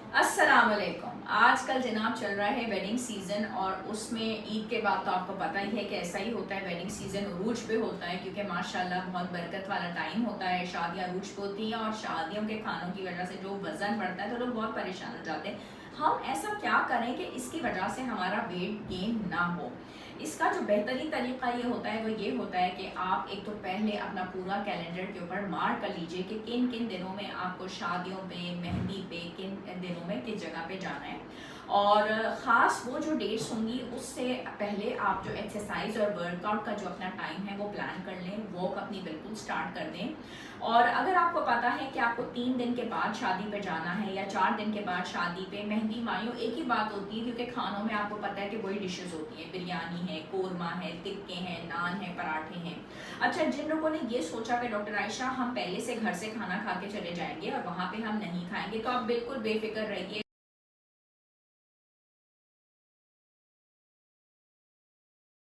अस्सलाम वालेकुम। आजकल जनाब चल रहा है वेडिंग सीज़न और उसमें ईद के बाद तो आपको पता ही है कि ऐसा ही होता है। वेडिंग सीज़न उरूज पे होता है क्योंकि माशाल्लाह बहुत बरकत वाला टाइम होता है। शादियाँ उरूज पे होती हैं और शादियों के खानों की वजह से जो वज़न बढ़ता है तो लोग बहुत परेशान हो जाते हैं। हम ऐसा क्या करें कि इसकी वजह से हमारा वेट गेन ना हो। इसका जो बेहतरीन तरीका ये होता है वो ये होता है कि आप एक तो पहले अपना पूरा कैलेंडर के ऊपर मार्क कर लीजिए कि किन किन दिनों में आपको शादियों पे, मेहंदी पे, किन दिनों में किस जगह पे जाना है। और ख़ास वो जो डेट्स होंगी उससे पहले आप जो एक्सरसाइज और वर्कआउट का जो अपना टाइम है वो प्लान कर लें, वॉक अपनी बिल्कुल स्टार्ट कर दें। और अगर आपको पता है कि आपको 3 दिन के बाद शादी पे जाना है या 4 दिन के बाद शादी पे, मेहंदी मायूं एक ही बात होती है क्योंकि खानों में आपको पता है कि वही डिशेस होती हैं, बिरयानी है, कोरमा है, टिक्के हैं, नान है, पराठे हैं। अच्छा, जिन लोगों ने ये सोचा कि डॉक्टर आयशा हम पहले से घर से खाना खा के चले जाएंगे और वहाँ पे हम नहीं खाएंगे, तो आप बिल्कुल बेफिक्र रहिए।